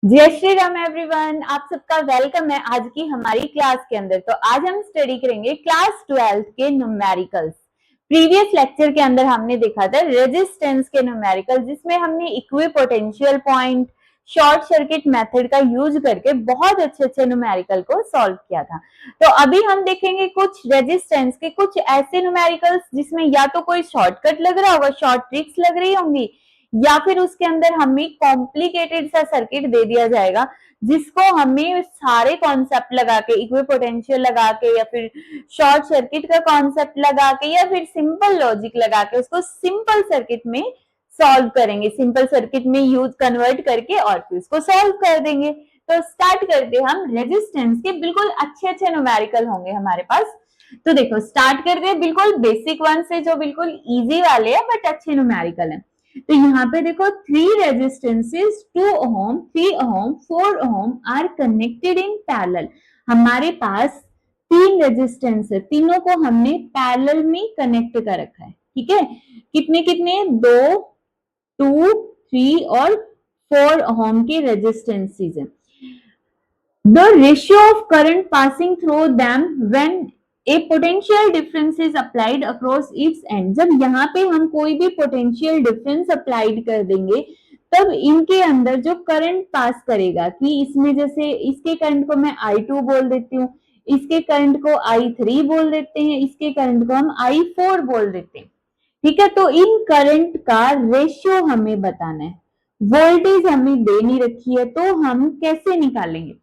जय श्री राम एवरीवन, आप सबका वेलकम है आज की हमारी क्लास के अंदर। तो आज हम स्टडी करेंगे क्लास 12 के न्यूमेरिकल्स। प्रीवियस लेक्चर के अंदर हमने देखा था रेजिस्टेंस के न्यूमेरिकल, जिसमें हमने equipotential point, short circuit method का यूज करके बहुत अच्छे अच्छे न्यूमेरिकल को सॉल्व किया था। तो अभी हम देखेंगे कुछ रेजिस्टेंस के कुछ ऐसे न्यूमेरिकल्स जिसमें या तो कोई शॉर्टकट लग रहा होगा, शॉर्ट ट्रिक्स लग रही होंगी, या फिर उसके अंदर हमें कॉम्प्लिकेटेड सा सर्किट दे दिया जाएगा जिसको हमें सारे कॉन्सेप्ट लगा के, इक्विपोटेंशियल लगा के, या फिर शॉर्ट सर्किट का कॉन्सेप्ट लगा के, या फिर सिंपल लॉजिक लगा के उसको सिंपल सर्किट में सॉल्व करेंगे, सिंपल सर्किट में यूज कन्वर्ट करके और फिर उसको सॉल्व कर देंगे। तो स्टार्ट करते हम रेजिस्टेंस के। बिल्कुल अच्छे अच्छे न्यूमेरिकल होंगे हमारे पास। तो देखो स्टार्ट करते हैं बिल्कुल बेसिक वन से, जो बिल्कुल इजी वाले हैं बट अच्छे न्यूमेरिकल हैं। तो यहाँ पे देखो 3 resistances 2 ohm, 3 ohm, 4 ohm are connected in parallel. हमारे पास 3 रेजिस्टेंस है, तीनों को हमने पैरेलल में कनेक्ट कर रखा है। ठीक है, कितने कितने, 2, 2, 3 और 4 ओम के रेजिस्टेंसेस हैं। The ratio of current passing through them when a potential difference is applied across its end। जब यहाँ पे हम कोई भी पोटेंशियल डिफरेंस अप्लाइड कर देंगे तब इनके अंदर जो करंट पास करेगा, कि इसमें जैसे इसके करंट को मैं I2 बोल देती हूँ, इसके करंट को I3 बोल देते हैं, इसके करंट को हम I4 बोल देते हैं। ठीक है, तो इन करंट का रेशियो हमें बताना है। वोल्टेज हमें दे नहीं रखी है तो हम कैसे निकालेंगे।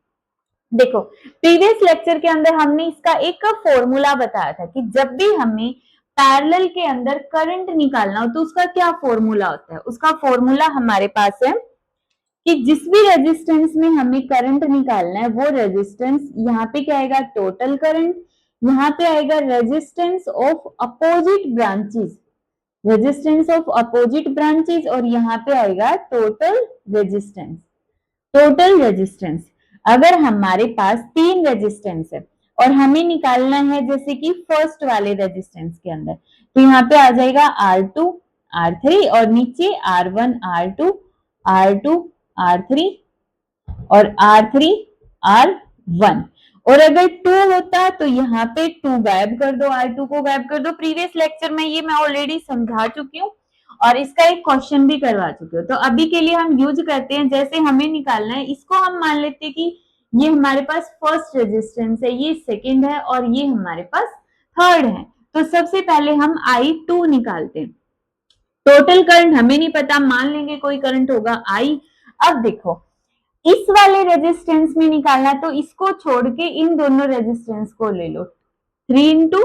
देखो प्रीवियस लेक्चर के अंदर हमने इसका एक फॉर्मूला बताया था कि जब भी हमें पैरेलल के अंदर करंट निकालना हो तो उसका क्या फॉर्मूला होता है। उसका फॉर्मूला हमारे पास है कि जिस भी रेजिस्टेंस में हमें करंट निकालना है वो रेजिस्टेंस, यहाँ पे क्या आएगा, टोटल करंट, यहाँ पे आएगा resistance of opposite branches, resistance of opposite branches, और यहाँ पे आएगा टोटल रेजिस्टेंस, टोटल रेजिस्टेंस। अगर हमारे पास 3 रेजिस्टेंस है और हमें निकालना है जैसे कि फर्स्ट वाले रेजिस्टेंस के अंदर, तो यहाँ पे आ जाएगा R2, R3 और नीचे R1, R2, R2, R3 और R3, R1। और अगर 2 होता तो यहाँ पे 2 गायब कर दो, R2 को गायब कर दो। प्रीवियस लेक्चर में ये मैं ऑलरेडी समझा चुकी हूँ और इसका एक क्वेश्चन भी करवा चुके हो। तो अभी के लिए हम यूज करते हैं, जैसे हमें निकालना है इसको हम मान लेते हैं कि ये हमारे पास फर्स्ट रेजिस्टेंस है, ये सेकंड है और ये हमारे पास थर्ड है। तो सबसे पहले हम I2 निकालते हैं। टोटल करंट हमें नहीं पता, मान लेंगे कोई करंट होगा I। अब देखो इस वाले रेजिस्टेंस में निकालना है तो इसको छोड़ के इन दोनों रेजिस्टेंस को ले लो, 3 इंटू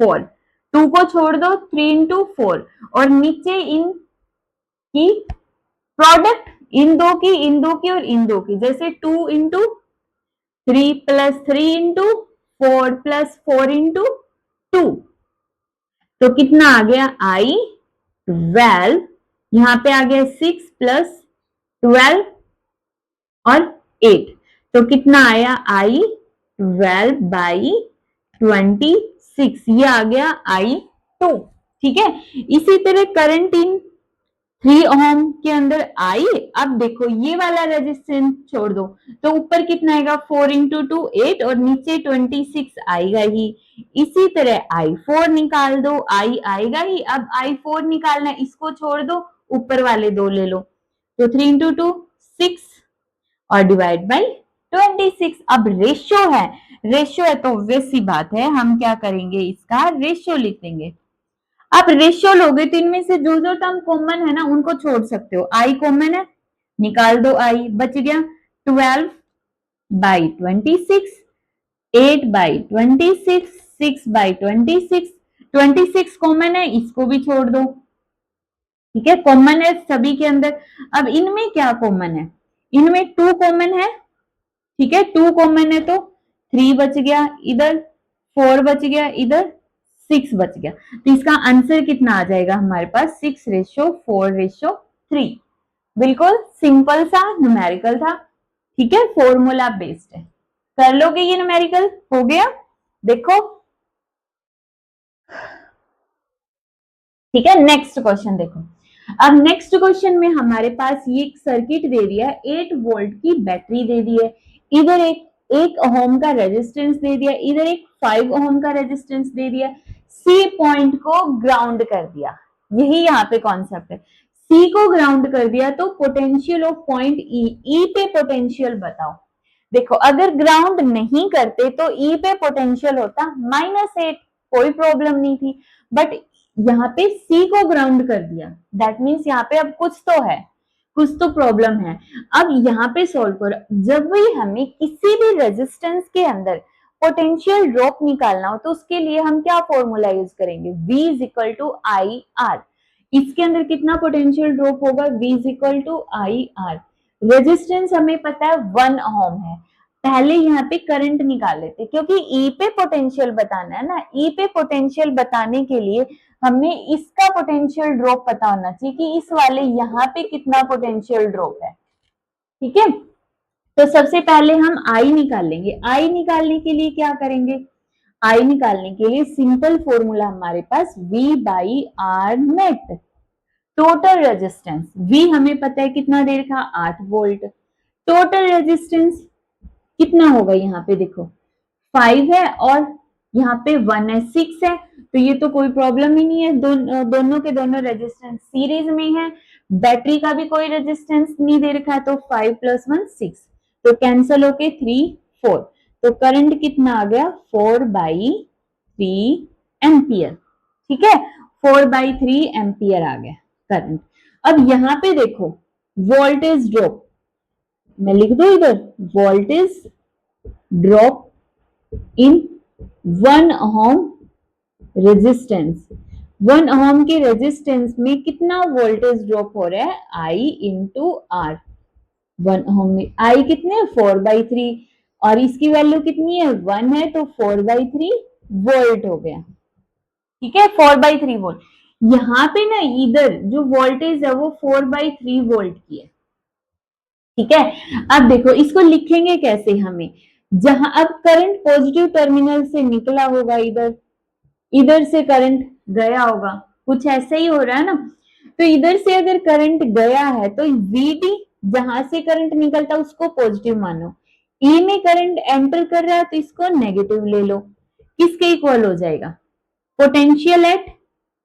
4, 2 को छोड़ दो, 3 इंटू 4, और नीचे इन की प्रोडक्ट, इन दो की, इन दो की और इन दो की, जैसे 2 into 3 plus 3 into 4 plus 4 into 2, तो कितना आ गया I12, यहाँ पे आ गया 6 प्लस 12 और 8, तो कितना आया I12 बाई 26, ये आ गया I2। ठीक है, इसी तरह करंट इन 3 ओम के अंदर I। अब देखो ये वाला रेजिस्टेंस छोड़ दो तो ऊपर कितना आएगा, 4 इंटू 2 8 और नीचे 26 आएगा ही। इसी तरह I4 निकाल दो, I आएगा ही। अब I4 निकालना है, इसको छोड़ दो, ऊपर वाले दो ले लो, तो 3 इंटू 2 6 और डिवाइड बाई 26। अब रेशियो है, रेशियो है तो ऑब्वियस सी बात है हम क्या करेंगे, इसका रेशियो लिख देंगे। आप रेशियो लोगे तो इनमें से जो जो टर्म कॉमन है ना उनको छोड़ सकते हो। I कॉमन है, निकाल दो I, बच गया 12 बाई 26, 8 बाई 26, 6 बाई 26, 26 कॉमन है, इसको भी छोड़ दो। ठीक है, कॉमन है सभी के अंदर। अब इनमें क्या कॉमन है, इनमें 2 कॉमन है। ठीक है, 2 कॉमन है तो 3 बच गया इधर, 4 बच गया इधर, 6 बच गया। तो इसका आंसर कितना आ जाएगा हमारे पास, 6:4:3। बिल्कुल सिंपल सा न्यूमेरिकल था। ठीक है, फॉर्मूला बेस्ड है, कर लोगे ये न्यूमेरिकल, हो गया। देखो ठीक है, नेक्स्ट क्वेश्चन देखो, अब नेक्स्ट क्वेश्चन में हमारे पास ये एक सर्किट दे दिया है, 8 वोल्ट की बैटरी दे दी है, इधर एक ओम का रेजिस्टेंस दे दिया, इधर एक 5 ओम का रेजिस्टेंस दे दिया, सी पॉइंट को ग्राउंड कर दिया, यही यहाँ पे कॉन्सेप्ट है। सी को ग्राउंड कर दिया तो पोटेंशियल ऑफ पॉइंट ई पे पोटेंशियल बताओ। देखो अगर ग्राउंड नहीं करते तो ई पे पोटेंशियल होता -8, कोई प्रॉब्लम नहीं थी, बट यहाँ पे सी को ग्राउंड कर दिया, दैट मीन्स यहाँ पे अब कुछ तो है, कुछ तो प्रॉब्लम है। अब यहाँ पे सोल्व करो, जब भी हमें किसी भी रेजिस्टेंस के अंदर पोटेंशियल ड्रॉप निकालना हो तो उसके लिए हम क्या फॉर्मूला यूज करेंगे, V is equal to I R. इसके अंदर कितना पोटेंशियल ड्रॉप होगा, V is equal to I R. Resistance हमें पता है 1 ओम है, पहले यहाँ पे करंट निकाल लेते क्योंकि ई पे पोटेंशियल बताना है ना, ई पे पोटेंशियल बताने के लिए हमें इसका पोटेंशियल ड्रॉप पता होना चाहिए कि इस वाले यहाँ पे कितना पोटेंशियल ड्रॉप है। ठीक है, तो सबसे पहले हम आई निकाल लेंगे। आई निकालने के लिए क्या करेंगे, आई निकालने के लिए सिंपल फॉर्मूला हमारे पास V by R net, total resistance V हमें पता है कितना दे रखा, 8 वोल्ट, टोटल रेजिस्टेंस कितना होगा, यहाँ पे देखो 5 है और यहाँ पे 1 है, 6 है, तो ये तो कोई प्रॉब्लम ही नहीं है, दोनों के दोनों रेजिस्टेंस सीरीज में है, बैटरी का भी कोई रेजिस्टेंस नहीं दे रखा है, तो 5 + 1 6, तो कैंसल होके 3 4, तो करंट कितना आ गया, 4/3 एम्पियर। ठीक है, 4/3 एम्पियर आ गया करंट। अब यहाँ पे देखो वोल्टेज ड्रॉप, मैं लिख दू इधर, voltage drop in 1 ohm resistance, 1 ओम के रेजिस्टेंस में कितना वोल्टेज ड्रॉप हो रहा है, आई इंटू आर। 1 ओम में आई कितने, 4/3, और इसकी वैल्यू कितनी है, 1 है, तो 4/3 वोल्ट हो गया। ठीक है, 4/3 वोल्ट। यहाँ पे ना इधर जो वोल्टेज है वो 4/3 वोल्ट की है। ठीक है, अब देखो इसको लिखेंगे कैसे हमें, जहां अब करंट पॉजिटिव टर्मिनल से निकला होगा, इधर इधर से करंट गया होगा, कुछ ऐसे ही हो रहा है ना, तो इधर से अगर करंट गया है तो Vd जहां से करंट निकलता है उसको पॉजिटिव मानो, ई में करंट एंटर कर रहा है तो इसको नेगेटिव ले लो, किसके इक्वल हो जाएगा, पोटेंशियल एट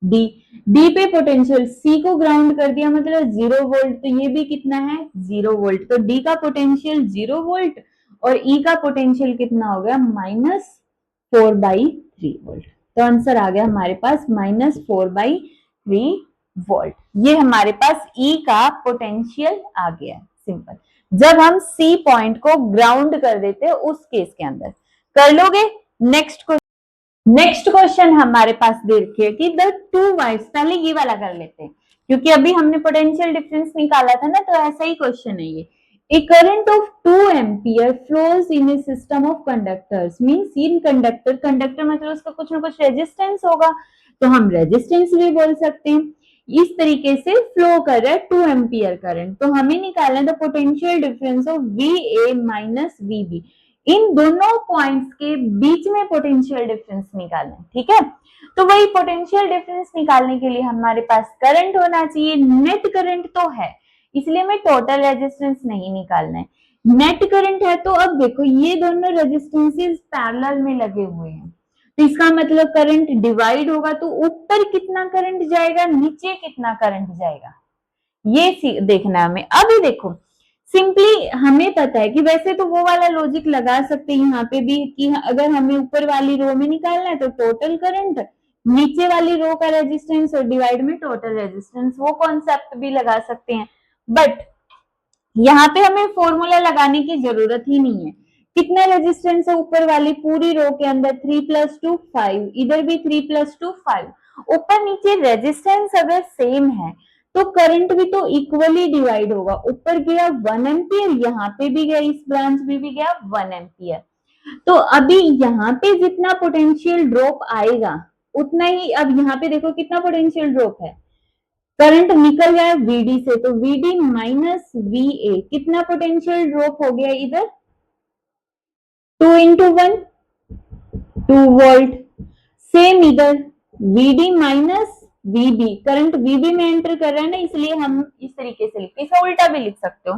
डी, डी पे पोटेंशियल, सी को ग्राउंड कर दिया मतलब 0 वोल्ट, तो ये भी कितना है 0 वोल्ट, तो डी का पोटेंशियल 0 वोल्ट और ई का पोटेंशियल कितना हो गया, -4/3 वोल्ट। तो आंसर आ गया हमारे पास -4/3 वोल्ट। ये हमारे पास ई का पोटेंशियल आ गया, सिंपल। जब हम सी पॉइंट को ग्राउंड कर देते हैं उस केस के अंदर, कर लोगे। नेक्स्ट क्वेश्चन हमारे पास दे रखी है कि द टू वायर्स, पहले ये वाला कर लेते हैं क्योंकि अभी हमने पोटेंशियल डिफरेंस निकाला था ना, तो ऐसा ही क्वेश्चन है ये। A current of 2 ampere flows in a system of conductors, means in conductor, conductor मतलब उसका कुछ ना कुछ रेजिस्टेंस होगा, तो हम रेजिस्टेंस भी बोल सकते हैं। इस तरीके से फ्लो कर रहा है 2 एम्पियर करंट, तो हमें निकालना है the potential difference of VA minus VB, इन दोनों पॉइंट्स के बीच में पोटेंशियल डिफरेंस निकालना है। ठीक है, तो वही पोटेंशियल डिफरेंस निकालने के लिए हमारे पास करंट होना चाहिए, नेट करंट तो है इसलिए हमें टोटल रेजिस्टेंस नहीं निकालना है, नेट करंट है। तो अब देखो ये दोनों रेजिस्टेंसेस पैरेलल में लगे हुए हैं, तो इसका मतलब करंट डिवाइड होगा, तो ऊपर कितना करंट जाएगा, नीचे कितना करंट जाएगा, ये देखना है हमें। अभी देखो सिंपली हमें पता है कि वैसे तो वो वाला लॉजिक लगा सकते हैं यहाँ पे भी कि अगर हमें ऊपर वाली रो में निकालना है तो टोटल करंट, नीचे वाली रो का रेजिस्टेंस और डिवाइड में टोटल रेजिस्टेंस, वो कॉन्सेप्ट भी लगा सकते हैं, बट यहाँ पे हमें फॉर्मूला लगाने की जरूरत ही नहीं है। कितना रेजिस्टेंस है ऊपर वाली पूरी रो के अंदर, 3 + 2 5, इधर भी 3 + 2 5, ऊपर नीचे रेजिस्टेंस अगर सेम है तो करंट भी तो इक्वली डिवाइड होगा, ऊपर गया 1 एम्पियर, यहाँ पे भी गया, इस ब्रांच में भी गया 1 एम्पियर, तो अभी यहाँ पे जितना पोटेंशियल ड्रॉप आएगा उतना ही, अब यहाँ पे देखो कितना पोटेंशियल ड्रॉप है, करंट निकल गया VD से, तो VD माइनस VA, कितना पोटेंशियल ड्रॉप हो गया इधर, 2 × 1 2 वोल्ट, सेम इधर VD minus VB, current VB में एंटर कर रहा है ना, इसलिए हम इस तरीके से लिखते हैं। इसे उल्टा भी लिख सकते हो,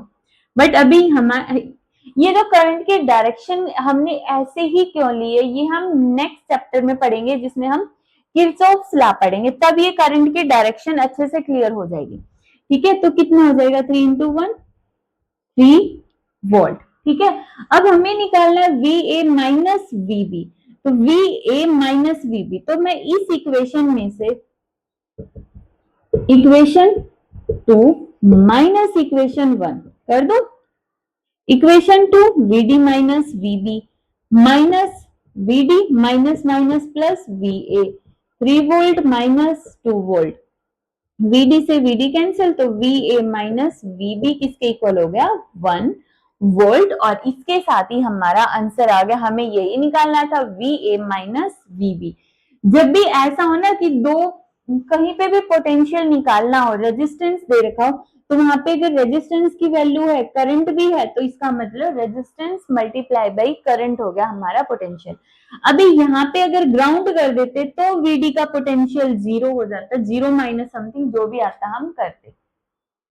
बट अभी हमारे ये जो करंट की डायरेक्शन हमने ऐसे ही क्यों ली है, ये हम नेक्स्ट चैप्टर में पढ़ेंगे, जिसमें हम किरचॉफ्स लॉ पढ़ेंगे, तब ये करंट की डायरेक्शन अच्छे से क्लियर हो जाएगी। ठीक है, तो कितना हो जाएगा 3 into 1 3 वोल्ट। ठीक है, अब हमें निकालना है VA माइनस VB, तो VA माइनस VB, तो मैं इस इक्वेशन में से इक्वेशन 2 माइनस इक्वेशन 1 कर दो। Equation 2 VD minus VB minus VD minus minus plus VA, 3 volt minus 2 volt, VD से VD कैंसिल, तो VA माइनस VB किसके इक्वल हो गया 1 वोल्ट। और इसके साथ ही हमारा आंसर आ गया, हमें यही निकालना था VA माइनस VB। जब भी ऐसा हो ना कि दो कहीं पे भी पोटेंशियल निकालना हो, रेजिस्टेंस दे रखा हो, तो वहां पे अगर रेजिस्टेंस की वैल्यू है, करंट भी है, तो इसका मतलब रेजिस्टेंस मल्टीप्लाई बाई करंट हो गया हमारा पोटेंशियल। अभी यहाँ पे अगर ग्राउंड कर देते तो VD का पोटेंशियल 0 हो जाता, 0 माइनस समथिंग जो भी आता हम करते।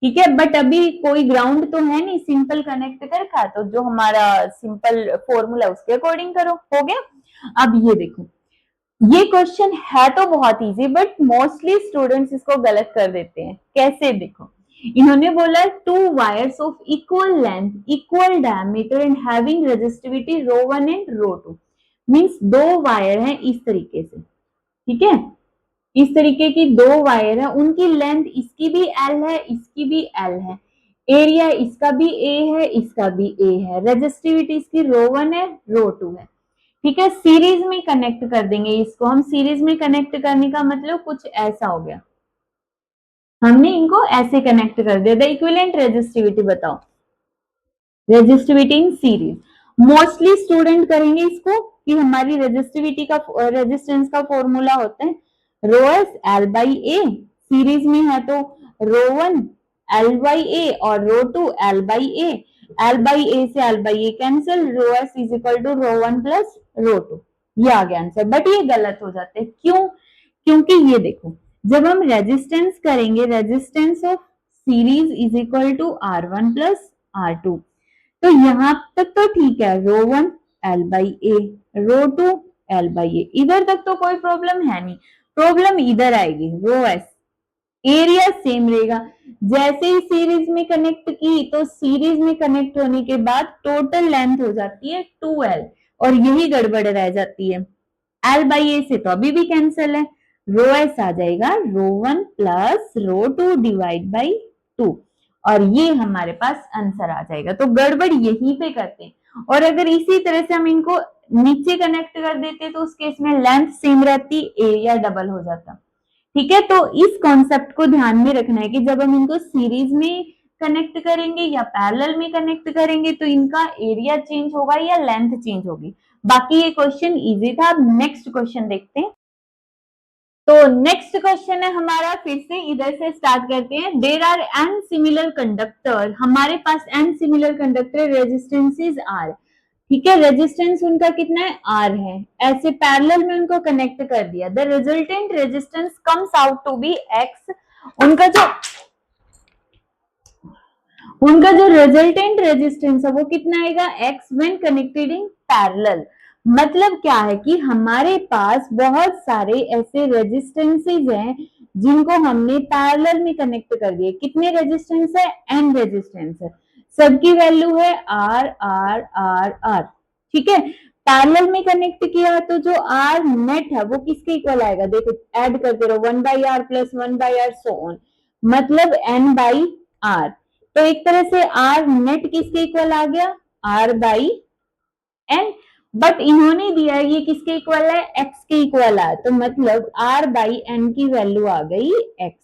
ठीक है, बट अभी कोई ग्राउंड तो है नहीं, सिंपल कनेक्ट कर रखा, तो जो हमारा सिंपल फॉर्मूला उसके अकॉर्डिंग करो, हो गया। अब ये देखो, ये क्वेश्चन है तो बहुत इजी, बट मोस्टली स्टूडेंट्स इसको गलत कर देते हैं। कैसे, देखो, इन्होंने बोला 2 wires of equal length, equal diameter and having resistivity ρ1 and ρ2, means 2 wire हैं इस तरीके से। ठीक है, इस तरीके की 2 वायर है, उनकी लेंथ इसकी भी L है, इसकी भी L है, एरिया इसका भी A है, इसका भी A है, रेजिस्टिविटी इसकी ρ1 है, ρ2 है। ठीक है, सीरीज में कनेक्ट कर देंगे इसको हम। सीरीज में कनेक्ट करने का मतलब कुछ ऐसा हो गया, हमने इनको ऐसे कनेक्ट कर दिया। द इक्विवेलेंट रेजिस्टिविटी बताओ, resistivity in series. Mostly student करेंगे इसको कि हमारी रेजिस्टिविटी का रेजिस्टेंस का फॉर्मूला होता है ρs L by A, series में है तो ρ1 L बाई ए और ρ2 L by A, L by A से L by A cancel, ρs is equal to ρ1 plus ρ2। ये आ गया आंसर, बट ये गलत हो जाते हैं। क्यों? क्योंकि ये देखो, जब हम रेजिस्टेंस करेंगे, resistance of series is equal to R1 plus R2, तो यहां तक तो ठीक है, ρ1 L by A, ρ2 L by A, इधर तक तो कोई प्रॉब्लम है नहीं। प्रॉब्लम इधर आएगी, ρs, एरिया सेम रहेगा। जैसे ही सीरीज में कनेक्ट की, तो सीरीज में कनेक्ट होने के बाद टोटल लेंथ हो जाती है 2L, और यही गड़बड़ रह जाती है। L बाई ए से तो अभी भी कैंसिल है, ρs आ जाएगा ρ1 प्लस ρ2 डिवाइड बाई 2, और ये हमारे पास आंसर आ जाएगा। तो गड़बड़ यहीं पे करते हैं, और अगर इसी तरह से हम इनको नीचे कनेक्ट कर देते तो उस केस में लेंथ सेम रहती, एरिया डबल हो जाता। ठीक है, तो इस कॉन्सेप्ट को ध्यान में रखना है कि जब हम इनको सीरीज में कनेक्ट करेंगे या पैरेलल में कनेक्ट करेंगे तो इनका एरिया चेंज होगा या लेंथ चेंज होगी। बाकी ये क्वेश्चन इजी था। अब नेक्स्ट क्वेश्चन देखते हैं। तो नेक्स्ट क्वेश्चन है हमारा, फिर से इधर से स्टार्ट करते हैं। There are n similar conductor, हमारे पास n similar conductor, resistances are. ठीक है, रेजिस्टेंस उनका कितना है, आर है, ऐसे पैरेलल में उनको कनेक्ट कर दिया। The resultant resistance comes out to be x, उनका जो रिजल्टेंट रेजिस्टेंस है वो कितना आएगा, x when connected in parallel. मतलब क्या है कि हमारे पास बहुत सारे ऐसे रेजिस्टेंसेस हैं जिनको हमने पैरेलल में कनेक्ट कर दिए। कितने रेजिस्टेंस है, एन रेजिस्टेंस है, सबकी वैल्यू है आर आर आर आर। ठीक है, पैरेलल में कनेक्ट किया तो जो आर नेट है वो किसके इक्वल आएगा, देखो ऐड करते रहो, 1 by R plus 1 by R so on, मतलब एन बाई आर। तो एक तरह से आर नेट किसके इक्वल आ गया, आर बाई एन, बट इन्होंने दिया ये किसके इक्वल है, एक्स के इक्वल है, तो मतलब आर बाई एन की वैल्यू आ गई एक्स।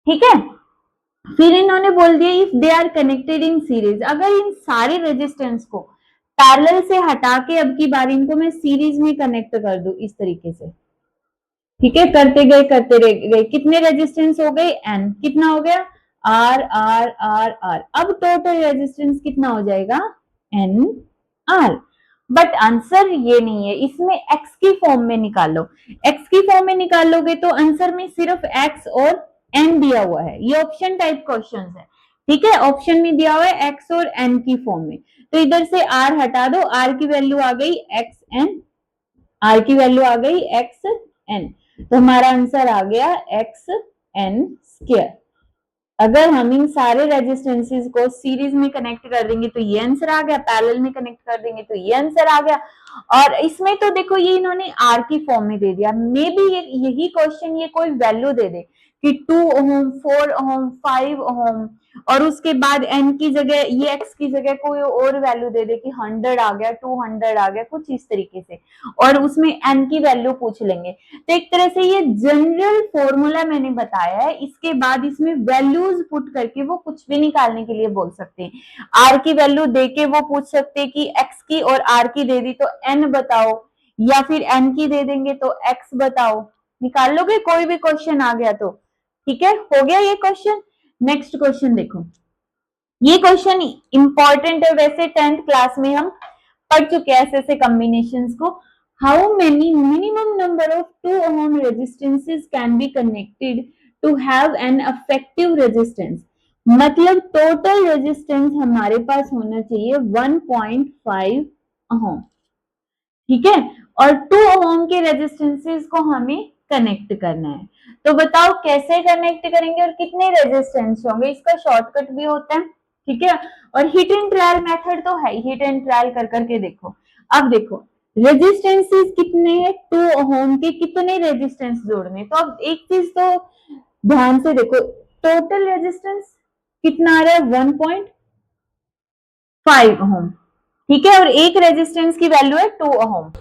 ठीक है, फिर इन्होंने बोल दिया if they are connected in series, अगर इन सारे रेजिस्टेंस को पैरेलल से हटा के अब की बार इनको मैं सीरीज में कनेक्ट कर दूं इस तरीके से। ठीक है, करते गए, कितने रेजिस्टेंस हो गए, एन, कितना हो गया, आर आर आर आर। अब टोटल रेजिस्टेंस कितना हो जाएगा, एन आर। बट आंसर ये नहीं है, इसमें x की फॉर्म में निकालो। x की फॉर्म में निकालोगे तो आंसर में सिर्फ x और n दिया हुआ है, ये ऑप्शन टाइप क्वेश्चन है, ठीक है। ऑप्शन में दिया हुआ है x और n की फॉर्म में, तो इधर से r हटा दो, r की वैल्यू आ गई xn, r की वैल्यू आ गई xn, तो हमारा आंसर आ गया xn स्क्वायर। अगर हम इन सारे रेजिस्टेंसेस को सीरीज में कनेक्ट कर देंगे तो ये आंसर आ गया, पैरेलल में कनेक्ट कर देंगे तो ये आंसर आ गया। और इसमें तो देखो ये इन्होंने आर की फॉर्म में दे दिया, मे बी यही क्वेश्चन ये कोई वैल्यू दे दे कि 2 ओम, 4 ओम, 5 ओम, और उसके बाद एन की जगह ये एक्स की जगह कोई और वैल्यू दे दे कि 100 आ गया, 200 आ गया, कुछ इस तरीके से, और उसमें एन की वैल्यू पूछ लेंगे। तो एक तरह से ये जनरल फॉर्मूला मैंने बताया है, इसके बाद इसमें वैल्यूज पुट करके वो कुछ भी निकालने के लिए बोल सकते हैं। आर की वैल्यू देके वो पूछ सकते हैं कि एक्स की और आर की दे दी तो एन बताओ, या फिर एन की दे देंगे तो एक्स बताओ, निकाल लोगे कोई भी क्वेश्चन आ गया तो, ठीक है। हो गया ये क्वेश्चन। नेक्स्ट क्वेश्चन देखो, ये क्वेश्चन इंपॉर्टेंट है, वैसे 10th क्लास में हम पढ़ चुके हैं ऐसे कॉम्बिनेशंस को। How many minimum number of 2 ohm resistances can be connected to have an effective resistance, मतलब टोटल रेजिस्टेंस हमारे पास होना चाहिए 1.5 ohm, ठीक है, और 2 ohm के रेजिस्टेंसेस को हमें कनेक्ट करना है। तो बताओ कैसे कनेक्ट करेंगे और कितने रेजिस्टेंस होंगे, इसका शॉर्टकट भी होता है, ठीक है। और हिट एंड ट्रायल मेथड तो है, हिट एंड ट्रायल कर करके देखो। अब देखो रेजिस्टेंसेस कितने हैं, 2 ओम के कितने रेजिस्टेंस जोड़ने, तो अब एक चीज तो ध्यान से देखो, टोटल रेजिस्टेंस कितना आ रहा है 1.5 ओम, ठीक है, और एक रेजिस्टेंस की वैल्यू है 2 ओम,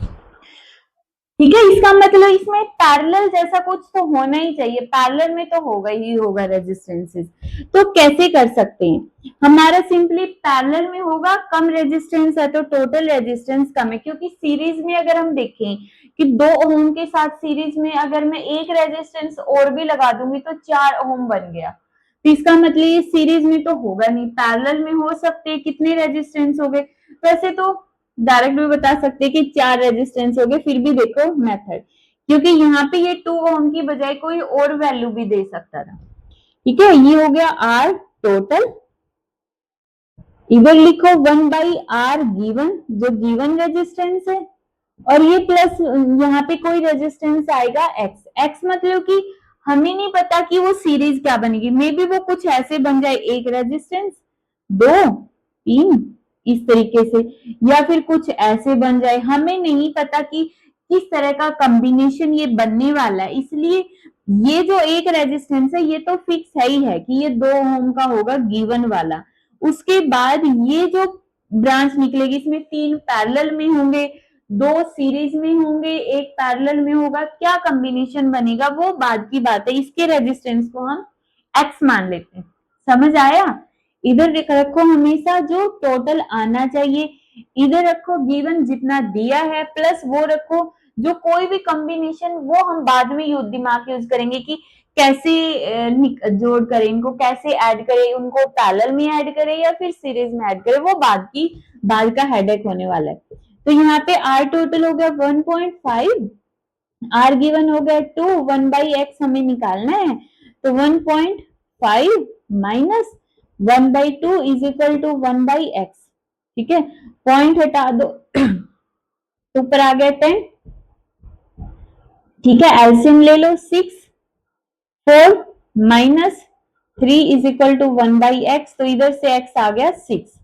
ठीक है। इसका मतलब इसमें पैरेलल जैसा कुछ तो होना ही चाहिए, पैरेलल में तो होगा ही होगा रेजिस्टेंसेस। तो कैसे कर सकते हैं, हमारा सिंपली पैरेलल में होगा, कम रेजिस्टेंस है तो टोटल रेजिस्टेंस कम है, क्योंकि सीरीज में अगर हम देखें कि 2 ओम के साथ सीरीज में अगर मैं एक रेजिस्टेंस और भी लगा दूंगी तो 4 ओम बन गया, तो इसका मतलब ये सीरीज में तो होगा नहीं, पैरेलल में हो सकते हैं। कितने रेजिस्टेंस हो गए, वैसे तो डायरेक्ट भी बता सकते हैं कि 4 रेजिस्टेंस हो गए, फिर भी देखो मेथड, क्योंकि यहाँ पे ये 2 ओम की बजाय कोई और वैल्यू भी दे सकता था, ठीक है। ये हो गया आर टोटल, इधर लिखो 1/r गिवन, जो गिवन रेजिस्टेंस है, और ये प्लस यहाँ पे कोई रेजिस्टेंस आएगा एक्स, एक्स मतलब कि हमें नहीं पता कि वो सीरीज क्या बनेगी, मे बी वो कुछ ऐसे बन जाए, एक रेजिस्टेंस 2 3 इस तरीके से, या फिर कुछ ऐसे बन जाए, हमें नहीं पता कि किस तरह का कॉम्बिनेशन ये बनने वाला है। इसलिए ये जो एक रेजिस्टेंस है ये तो फिक्स है ही है कि ये 2 ओम का होगा गिवन वाला। उसके बाद ये जो ब्रांच निकलेगी इसमें 3 पैरेलल में होंगे, 2 सीरीज में होंगे, एक पैरेलल में होगा, क्या कॉम्बिनेशन बनेगा वो बाद की बात है। इसके रेजिस्टेंस को हम एक्स मान लेते हैं, समझ आया। इधर रखो हमेशा जो टोटल आना चाहिए, इधर रखो गिवन जितना दिया है, प्लस वो रखो जो कोई भी कॉम्बिनेशन, वो हम बाद में दिमाग यूज करेंगे कि कैसे जोड़ करें, इनको कैसे ऐड करें, उनको पैरेलल में ऐड करें या फिर सीरीज में ऐड करें, वो बाद का हेडेक होने वाला है। तो यहाँ पे आर टोटल हो गया 1.5, आर गिवन हो गया 2, 1/x हमें निकालना है, तो 1.5 minus 1/2 is equal to 1/x, ठीक है। पॉइंट हटा दो ऊपर आ गया 10, ठीक है। एलसीएम ले लो 6, 4 minus 3 is equal to 1/x, तो इधर से x आ गया 6,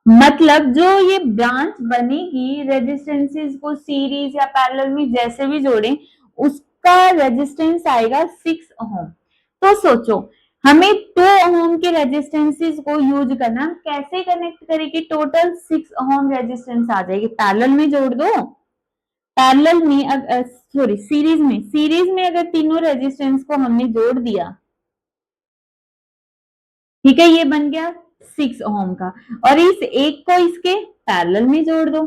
मतलब जो ये ब्रांच बनेगी रेजिस्टेंसेस को सीरीज या पैरेलल में जैसे भी जोड़ें उसका रेजिस्टेंस आएगा 6 ओम। तो सोचो हमें 2 ओम के रेजिस्टेंसेस को यूज करना, कैसे कनेक्ट करें कि टोटल 6 ओम रेजिस्टेंस आ जाएगी, पैरेलल में जोड़ दो, पैरेलल में सॉरी सीरीज में अगर तीनों रेजिस्टेंस को हमने जोड़ दिया, ठीक है, ये बन गया 6 ओम का, और इस एक को इसके पैरेलल में जोड़ दो,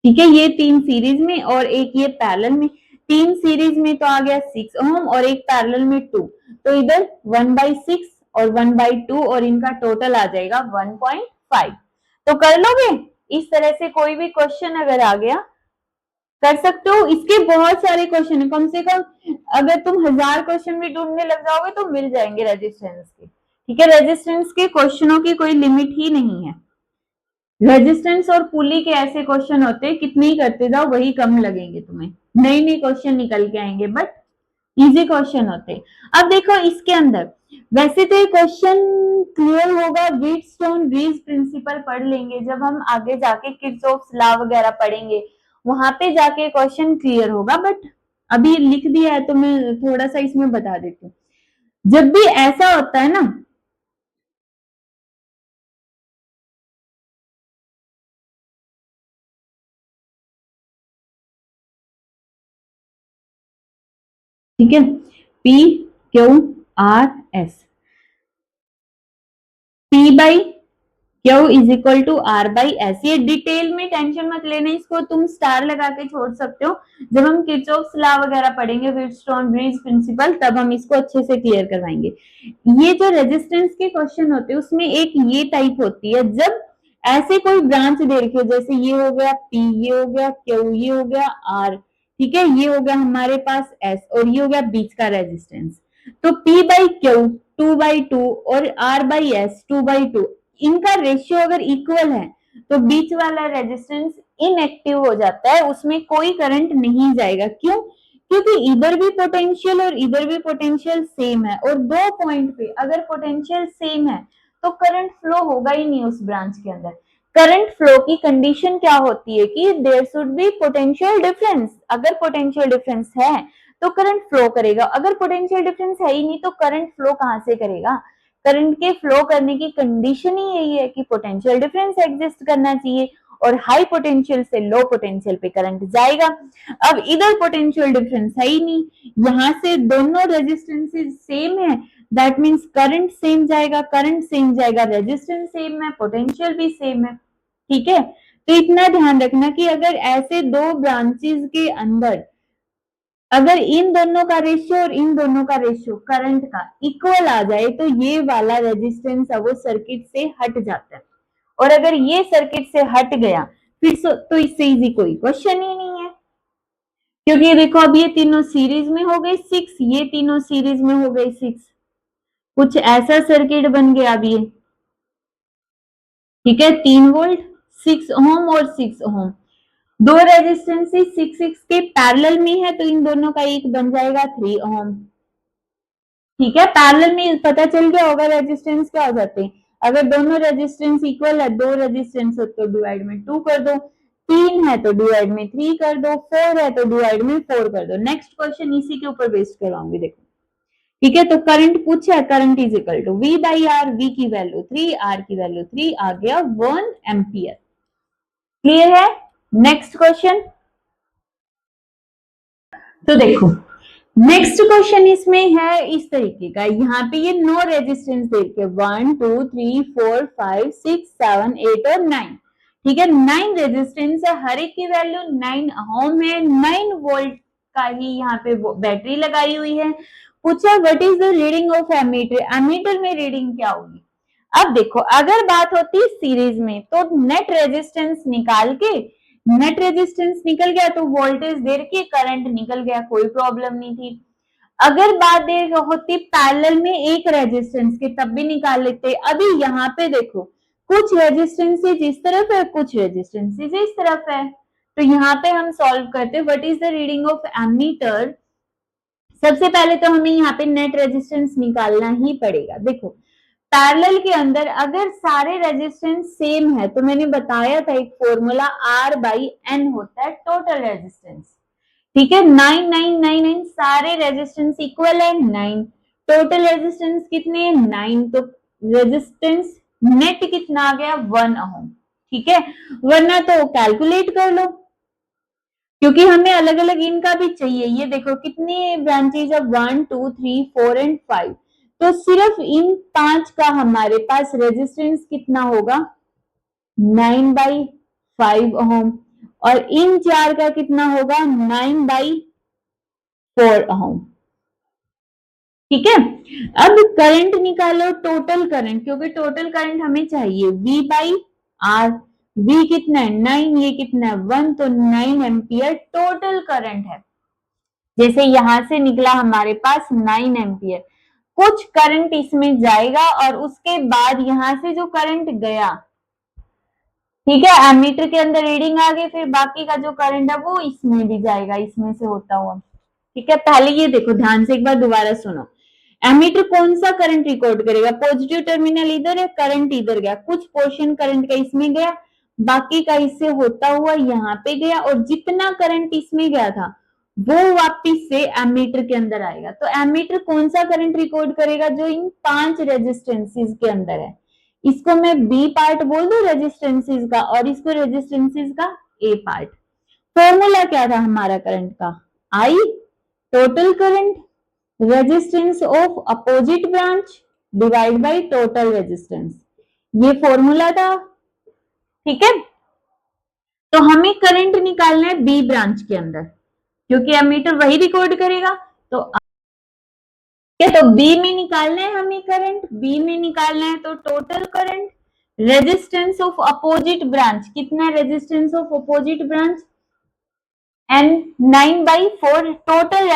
ठीक है, ये 3 सीरीज में और एक ये पैरेलल में, 3 सीरीज में तो आ गया 6 ओम और एक पैरेलल में 2, तो इधर 1/6 और 1/2 और इनका टोटल आ जाएगा 1.5। तो कर लोगे, इस तरह से कोई भी क्वेश्चन अगर आ गया कर सकते हो। इसके बहुत सारे क्वेश्चन है, कम से कम अगर तुम 1000 क्वेश्चन भी ढूंढने लग जाओगे तो मिल जाएंगे रेजिस्टेंस के। ठीक है, रेजिस्टेंस के क्वेश्चनों की कोई लिमिट ही नहीं है। रेजिस्टेंस और पुली के ऐसे क्वेश्चन होते हैं, कितने ही करते जाओ वही कम लगेंगे तुम्हें, नए नए क्वेश्चन निकल के आएंगे, बट इजी क्वेश्चन होते। अब देखो इसके अंदर वैसे तो ये क्वेश्चन क्लियर होगा, व्हीटस्टोन ब्रिज प्रिंसिपल पढ़ लेंगे जब हम आगे जाके किर्चॉफ्स लॉ वगैरह पढ़ेंगे, वहां पे जाके क्वेश्चन क्लियर होगा, बट अभी लिख दिया है तो मैं थोड़ा सा इसमें बता देती हूँ। जब भी ऐसा होता है ना, ठीक है, P Q R S, P by Q is equal to R by S। ये डिटेल में टेंशन मत लेना, इसको तुम स्टार लगा के छोड़ सकते हो। जब हम किर्चॉफ्स लॉ वगैरह पढ़ेंगे, व्हीटस्टोन ब्रिज प्रिंसिपल, तब हम इसको अच्छे से क्लियर करवाएंगे। ये जो रेजिस्टेंस के क्वेश्चन होते हैं उसमें एक ये टाइप होती है, जब ऐसे कोई ब्रांच दे रखी हो, जैसे ये हो गया P, ये हो गया Q, ये हो गया R, ठीक है, ये हो गया हमारे पास S और ये हो गया बीच का रेजिस्टेंस। तो P बाई Q 2/2 और R बाई S 2/2, इनका रेशियो अगर इक्वल है तो बीच वाला रेजिस्टेंस इनएक्टिव हो जाता है, उसमें कोई करंट नहीं जाएगा। क्यों? क्योंकि इधर भी पोटेंशियल और इधर भी पोटेंशियल सेम है, और दो पॉइंट पे अगर पोटेंशियल सेम है तो करंट फ्लो होगा ही नहीं उस ब्रांच के अंदर। करंट फ्लो की कंडीशन क्या होती है कि there should be potential difference. अगर पोटेंशियल डिफरेंस है तो करंट फ्लो करेगा, अगर पोटेंशियल डिफरेंस है ही नहीं तो करंट फ्लो कहां से करेगा। करंट के फ्लो करने की कंडीशन ही यही है कि पोटेंशियल डिफरेंस एग्जिस्ट करना चाहिए, और हाई पोटेंशियल से लो पोटेंशियल पे करंट जाएगा। अब इधर पोटेंशियल डिफरेंस है ही नहीं, यहाँ से दोनों रेजिस्टेंसेस सेम है, दैट मीन्स करंट सेम जाएगा, करंट सेम जाएगा, रेजिस्टेंस सेम है, पोटेंशियल भी सेम है। ठीक है, तो इतना ध्यान रखना कि अगर ऐसे दो ब्रांचेस के अंदर अगर इन दोनों का रेशियो और इन दोनों का रेशियो करंट का इक्वल आ जाए तो ये वाला रेजिस्टेंस है वो सर्किट से हट जाता है, और अगर ये सर्किट से हट गया फिर तो इससे इजी कोई क्वेश्चन ही नहीं है। क्योंकि देखो अब ये तीनों सीरीज में हो गए 6, ये तीनों सीरीज में हो गए 6, कुछ ऐसा सर्किट बन गया अब ये। ठीक है, 3 वोल्ट 6 ओम और 6 ओम, दो रेजिस्टेंस 6 के पैरेलल में है तो इन दोनों का एक बन जाएगा 3 ओम। ठीक है, पैरेलल में पता चल गया होगा रेजिस्टेंस क्या हो जाते हैं। अगर दोनों रेजिस्टेंस इक्वल है, दो रेजिस्टेंस हो तो डिवाइड में 2 कर दो, 3 है तो डिवाइड में 3 कर दो, 4 है तो डिवाइड में 4 कर दो। नेक्स्ट क्वेश्चन इसी के ऊपर बेस्ड करवाऊंगी, देखो। ठीक है, तो करंट पूछा है, current is equal to V by R, V की वैल्यू 3, R की वैल्यू 3, आ गया 1 एम्पियर। क्लियर है? नेक्स्ट क्वेश्चन, तो देखो नेक्स्ट क्वेश्चन इसमें है इस तरीके का, यहाँ पे ये 9 रेजिस्टेंस दे के 1 2 3 4 5 6 7 8 और 9। ठीक है, 9 रेजिस्टेंस है, हर एक की वैल्यू 9 ओम है, 9 वोल्ट का ही यहाँ पे बैटरी लगाई हुई है। पूछा what is the reading of ammeter, ammeter में रीडिंग क्या होगी। अब देखो अगर बात होती है सीरीज में तो नेट रेजिस्टेंस निकाल के, नेट रेजिस्टेंस निकल गया तो वोल्टेज दे के करंट निकल गया, कोई प्रॉब्लम नहीं थी। अगर बात दे होती पैरेलल में एक रेजिस्टेंस के तब भी निकाल लेते। अभी यहाँ पे देखो कुछ रेजिस्टेंसेज इस तरफ है, कुछ रेजिस्टेंसेज इस तरफ है, तो यहाँ पे हम सॉल्व करते what is the reading of ammeter. सबसे पहले तो हमें यहाँ पे नेट रेजिस्टेंस निकालना ही पड़ेगा। देखो पैरेलल के अंदर अगर सारे रेजिस्टेंस सेम है तो मैंने बताया था एक फॉर्मूला R बाई N होता है टोटल रेजिस्टेंस। ठीक है, 9999 सारे रेजिस्टेंस इक्वल है 9, टोटल रेजिस्टेंस कितने 9, तो रेजिस्टेंस नेट कितना आ गया 1 ओम। ठीक है, वरना तो कैलकुलेट कर लो क्योंकि हमें अलग अलग इनका भी चाहिए। ये देखो कितनी ब्रांचेज है 1 2 3 4 एंड 5, तो सिर्फ इन 5 का हमारे पास रेजिस्टेंस कितना होगा 9/5 ओम, और इन 4 का कितना होगा 9/4 ओम। ठीक है, अब करंट निकालो टोटल करंट, क्योंकि टोटल करंट हमें चाहिए V बाई आर। V कितना है 9, ये कितना है 1, तो 9 एम्पियर टोटल करंट है। जैसे यहां से निकला हमारे पास 9 एम्पियर, कुछ करंट इसमें जाएगा और उसके बाद यहां से जो करंट गया, ठीक है, एमीटर के अंदर रीडिंग आ गई, फिर बाकी का जो करंट है वो इसमें भी जाएगा, इसमें से होता हुआ। ठीक है, पहले ये देखो ध्यान से, एक बार दोबारा सुनो। एमीटर कौन सा करंट रिकॉर्ड करेगा, पॉजिटिव टर्मिनल इधर है, करंट इधर गया, कुछ पोर्शन करंट का इसमें गया, बाकी का इससे होता हुआ यहाँ पे गया, और जितना करंट इसमें गया था वो वापिस से एमीटर के अंदर आएगा। तो एमीटर कौन सा करंट रिकॉर्ड करेगा, जो इन 5 रेजिस्टेंसेस के अंदर है। इसको मैं बी पार्ट बोल दूं रेजिस्टेंसेस का, और इसको रेजिस्टेंसेस का ए पार्ट। फॉर्मूला क्या था हमारा करंट का, I total current resistance of opposite branch divide by total resistance, ये फॉर्मूला था। ठीक है, तो हमें करंट निकालना है बी ब्रांच के अंदर, क्योंकि एमीटर वही रिकॉर्ड करेगा। तो बी में निकालना है हमें करंट, बी में निकालना है तो total current resistance of opposite branch, कितना resistance of opposite branch, and 9/4 total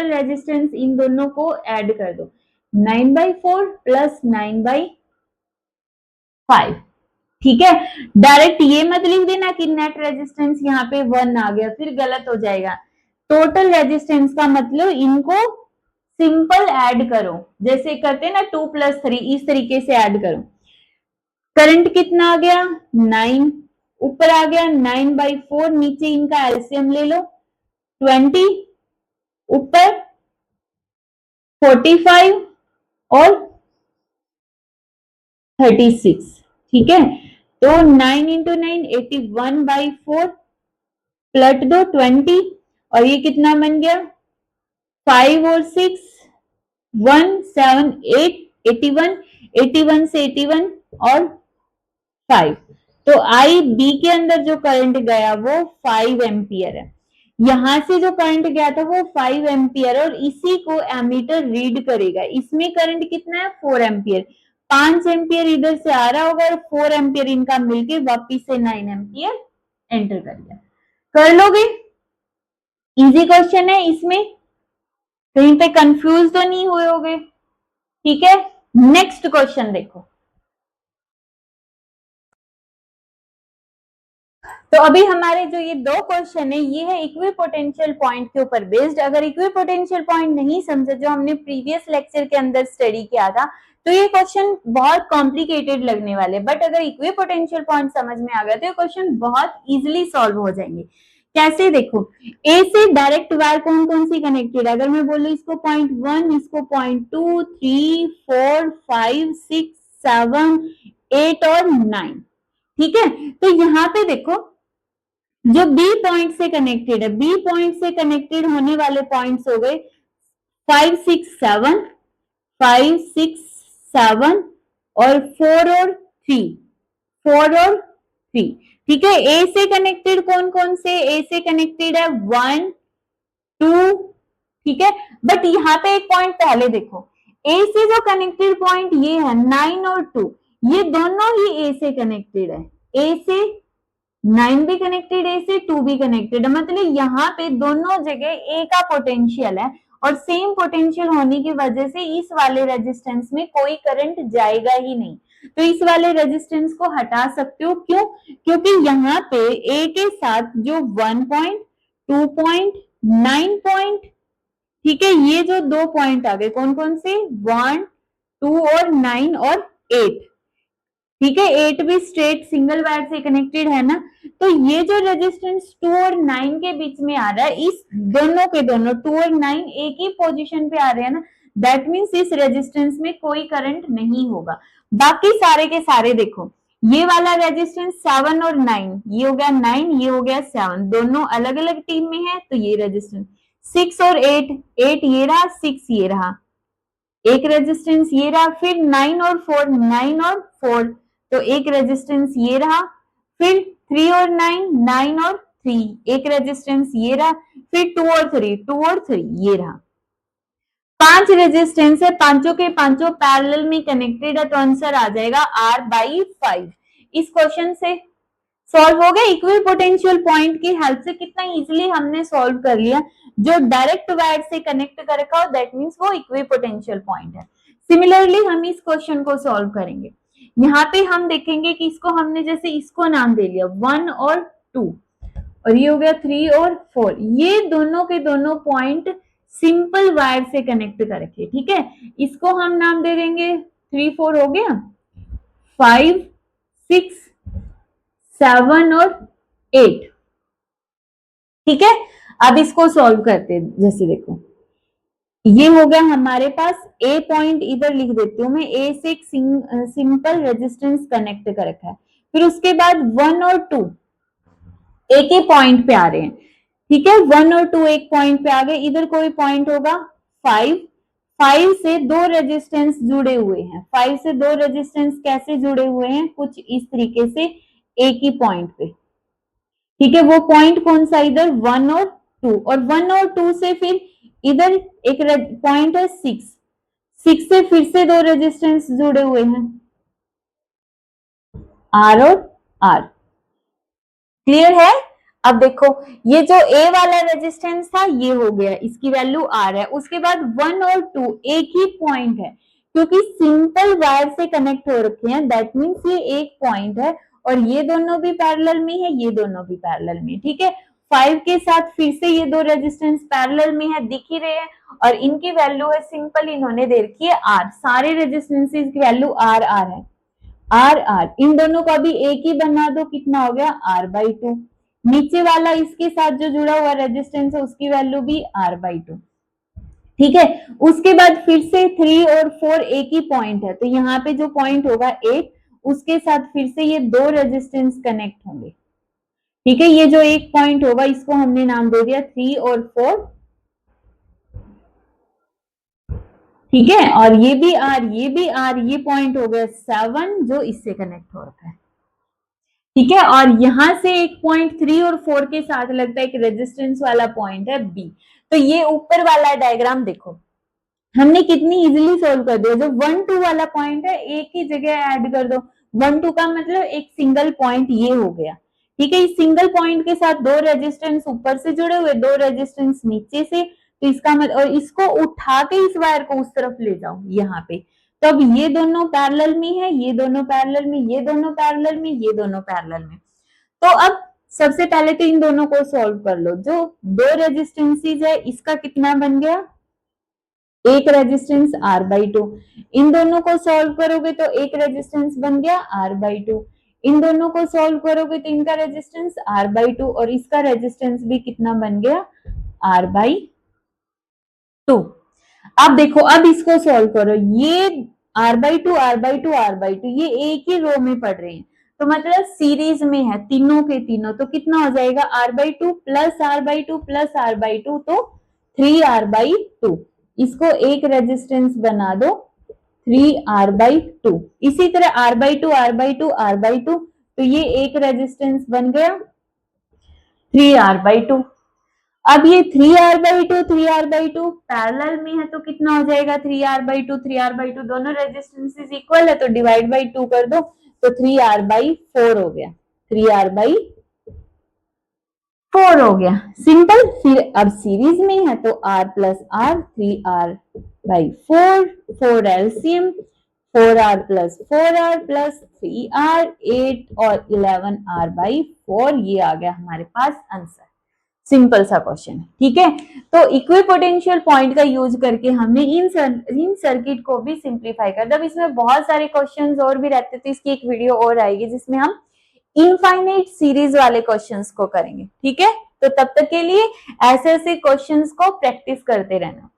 resistance इन दोनों को ऐड कर दो, 9/4 प्लस 9/5। ठीक है, डायरेक्ट ये मत लिख देना कि नेट रेजिस्टेंस यहाँ पे 1 आ गया, फिर गलत हो जाएगा। टोटल रेजिस्टेंस का मतलब इनको सिंपल ऐड करो, जैसे करते हैं ना 2 + 3, इस तरीके से ऐड करो। करंट कितना आ गया 9, ऊपर आ गया 9/4, नीचे इनका एलसीएम ले लो 20, ऊपर 45 और 36। ठीक है, तो 9 × 9 81/4, प्लट दो 20, और ये कितना बन गया 5 और 6 1 7 8 81, 81 से 81 और 5। तो आई बी के अंदर जो करंट गया वो 5 एम्पियर है, यहां से जो करंट गया था वो 5 एम्पियर, और इसी को एमीटर रीड करेगा। इसमें करंट कितना है 4 एम्पियर, 5 एम्पियर इधर से आ रहा होगा और 4 एम्पियर इनका मिलके वापिस से 9 एम्पियर एंटर कर दिया। कर लोगे, इजी क्वेश्चन है, इसमें कहीं पे कंफ्यूज तो नहीं हुए होगे। ठीक है, नेक्स्ट क्वेश्चन देखो। तो अभी हमारे जो ये 2 क्वेश्चन है, ये है इक्विपोटेंशियल पॉइंट के ऊपर बेस्ड। अगर इक्विपोटेंशियल पॉइंट नहीं समझे, जो हमने प्रीवियस लेक्चर के अंदर स्टडी किया था, तो ये क्वेश्चन बहुत कॉम्प्लिकेटेड लगने वाले, बट अगर इक्विपोटेंशियल पॉइंट समझ में आ गया तो ये क्वेश्चन बहुत इजिली सॉल्व हो जाएंगे। कैसे, देखो ए से डायरेक्ट वायर कौन कौन सी कनेक्टेड है, अगर मैं बोलूं इसको पॉइंट 1, इसको पॉइंट 2, 3, 4, 5, 6, 7, 8 और 9। ठीक है, तो यहाँ पे देखो जो बी पॉइंट से कनेक्टेड है, बी पॉइंट से कनेक्टेड होने वाले पॉइंट्स हो गए 5 6 7, 5 6 7 और 4 और 3, 4 और 3। ठीक है, ए से कनेक्टेड कौन कौन से, ए से कनेक्टेड है 1 2। ठीक है, बट यहाँ पे एक पॉइंट पहले देखो, ए से जो कनेक्टेड पॉइंट ये है 9 और 2, ये दोनों ही ए से कनेक्टेड है, ए से 9 भी कनेक्टेड, ए से 2 भी कनेक्टेड है, मतलब यहाँ पे दोनों जगह ए का पोटेंशियल है, और सेम पोटेंशियल होने की वजह से इस वाले रेजिस्टेंस में कोई करंट जाएगा ही नहीं। तो इस वाले रेजिस्टेंस को हटा सकते हो, क्यों, क्योंकि यहाँ पे ए के साथ जो 1 पॉइंट 2 पॉइंट 9 पॉइंट, ठीक है, ये जो 2 पॉइंट आ गए कौन कौन से 1 2 और 9 और 8। ठीक है, 8 भी स्ट्रेट सिंगल वायर से कनेक्टेड है ना, तो ये जो रेजिस्टेंस 2 और 9 के बीच में आ रहा है, इस दोनों के दोनों 2 और 9 एक ही पोजीशन पे आ रहे हैं ना, दैट मीन्स इस रेजिस्टेंस में कोई करंट नहीं होगा। बाकी सारे के सारे देखो, ये वाला रेजिस्टेंस 7 और 9, ये हो गया 9, ये हो गया 7, दोनों अलग अलग टीम में है, तो ये रेजिस्टेंस 6 और 8, 8 ये रहा 6 ये रहा, एक रेजिस्टेंस ये रहा, फिर 9 और 4, 9 और 4, तो एक रेजिस्टेंस ये रहा, फिर 3 और 9, 9 और 3, एक रेजिस्टेंस ये रहा, फिर 2 और 3, 2 और 3 ये रहा। 5 रेजिस्टेंस है, पांचों के पांचों पैरेलल में कनेक्टेड है, तो आंसर आ जाएगा R/5 इस क्वेश्चन से। सॉल्व हो गया। इक्विपोटेंशियल पॉइंट की हेल्प से कितना इजीली हमने सॉल्व कर लिया। जो डायरेक्ट वायर से कनेक्ट कर रखा हो दैट मींस वो इक्विपोटेंशियल पॉइंट है। सिमिलरली हम इस क्वेश्चन को सॉल्व करेंगे। यहाँ पे हम देखेंगे कि इसको हमने जैसे इसको नाम दे लिया 1 और 2 और ये हो गया 3 और 4। ये दोनों के दोनों पॉइंट सिंपल वायर से कनेक्ट कर रखे, ठीक है। इसको हम नाम दे देंगे 3 4 हो गया, 5 6 7 और 8, ठीक है। अब इसको सॉल्व करते हैं। जैसे देखो ये हो गया हमारे पास ए पॉइंट, इधर लिख देती हूँ मैं, ए से एक सिंपल रेजिस्टेंस कनेक्ट कर रखा है। फिर उसके बाद 1 और 2 एक ही पॉइंट पे आ रहे हैं, ठीक है। 1 और 2 एक पॉइंट पे आ गए। इधर कोई पॉइंट होगा 5, 5 से दो रेजिस्टेंस जुड़े हुए हैं। 5 से दो रेजिस्टेंस कैसे जुड़े हुए हैं, कुछ इस तरीके से एक ही पॉइंट पे, ठीक है। वो पॉइंट कौन सा, इधर 1 और 2, और 1 और 2 से फिर इधर एक पॉइंट है 6, 6 से फिर से दो रेजिस्टेंस जुड़े हुए हैं, आर और आर। क्लियर है। अब देखो ये जो ए वाला रेजिस्टेंस था ये हो गया, इसकी वैल्यू आर है। उसके बाद 1 और 2 एक ही पॉइंट है, क्योंकि सिंपल वायर से कनेक्ट हो रखे हैं दैट मीन्स ये एक पॉइंट है और ये दोनों भी पैरेलल में है, ये दोनों भी पैरेलल में, ठीक है। 5 के साथ फिर से ये दो रेजिस्टेंस पैरेलल में है, दिख ही रहे हैं, और इनकी वैल्यू है सिंपल इन्होंने दे रखी है आर। सारे रेजिस्टेंसेस की वैल्यू आर आर है, आर आर। इन दोनों का भी एक ही बना दो, कितना हो गया R/2। नीचे वाला इसके साथ जो जुड़ा हुआ रेजिस्टेंस है उसकी वैल्यू भी R/2, ठीक है। उसके बाद फिर से 3 और 4 एक ही पॉइंट है, तो यहाँ पे जो पॉइंट होगा 8 उसके साथ फिर से ये दो रेजिस्टेंस कनेक्ट होंगे, ठीक है। ये जो एक पॉइंट होगा इसको हमने नाम दे दिया 3 और 4, ठीक है। और ये भी आर, ये भी आर, ये पॉइंट हो गया 7 जो इससे कनेक्ट हो रखा है, ठीक है। और यहां से एक पॉइंट 3 और 4 के साथ लगता है एक रेजिस्टेंस वाला पॉइंट है बी। तो ये ऊपर वाला डायग्राम देखो हमने कितनी इजीली सोल्व कर दिया। जो 1 2 वाला पॉइंट है एक ही जगह ऐड कर दो। 1 2 का मतलब एक सिंगल पॉइंट ये हो गया, ठीक है। इस सिंगल पॉइंट के साथ दो रेजिस्टेंस ऊपर से जुड़े हुए, दो रेजिस्टेंस नीचे से, तो इसका मतलब, और इसको उठा के इस वायर को उस तरफ ले जाओ यहाँ पे, तो अब ये दोनों पैरेलल में है, ये दोनों पैरेलल में, ये दोनों पैरेलल में, ये दोनों पैरेलल में। तो अब सबसे पहले तो इन दोनों को सॉल्व कर लो। जो दो रेजिस्टेंसेस है इसका कितना बन गया, एक रेजिस्टेंस R/2। इन दोनों को सॉल्व करोगे तो एक रेजिस्टेंस बन गया R/2। इन दोनों को सॉल्व करोगे तो इनका रेजिस्टेंस R/2 और इसका रेजिस्टेंस भी कितना बन गया R/2। अब देखो अब इसको सॉल्व करो, ये R/2 R/2 R/2 ये एक ही रो में पड़ रहे हैं, तो मतलब सीरीज में है तीनों के तीनों, तो कितना हो जाएगा R/2 plus R/2 plus R/2, तो 3R/2। इसको एक रेजिस्टेंस बना दो 3R/2। इसी तरह R/2 R/2 R/2, तो ये एक रेजिस्टेंस बन गया 3R/2। अब ये 3R/2 3R/2 पैरेलल में है, तो कितना हो जाएगा 3R/2 3R/2, दोनों रेजिस्टेंसेस इक्वल है तो डिवाइड बाई 2 कर दो, तो 3R/4 हो गया, 3R/4 हो गया, सिंपल। फिर अब सीरीज में है तो R plus R, 3R/4, 4 LCM, 4R plus 4R plus 3R, 8 और 11R/4, ये आ गया हमारे पास आंसर। सिंपल सा क्वेश्चन है, ठीक है। तो इक्विपोटेंशियल पॉइंट का यूज करके हमने इन सर्किट को भी सिंप्लीफाई कर दिया। अब इसमें बहुत सारे क्वेश्चंस और भी रहते थे, इसकी एक वीडियो और आएगी जिसमें हम इनफाइनाइट सीरीज वाले क्वेश्चंस को करेंगे, ठीक है। तो तब तक के लिए ऐसे ऐसे क्वेश्चंस को प्रैक्टिस करते रहना।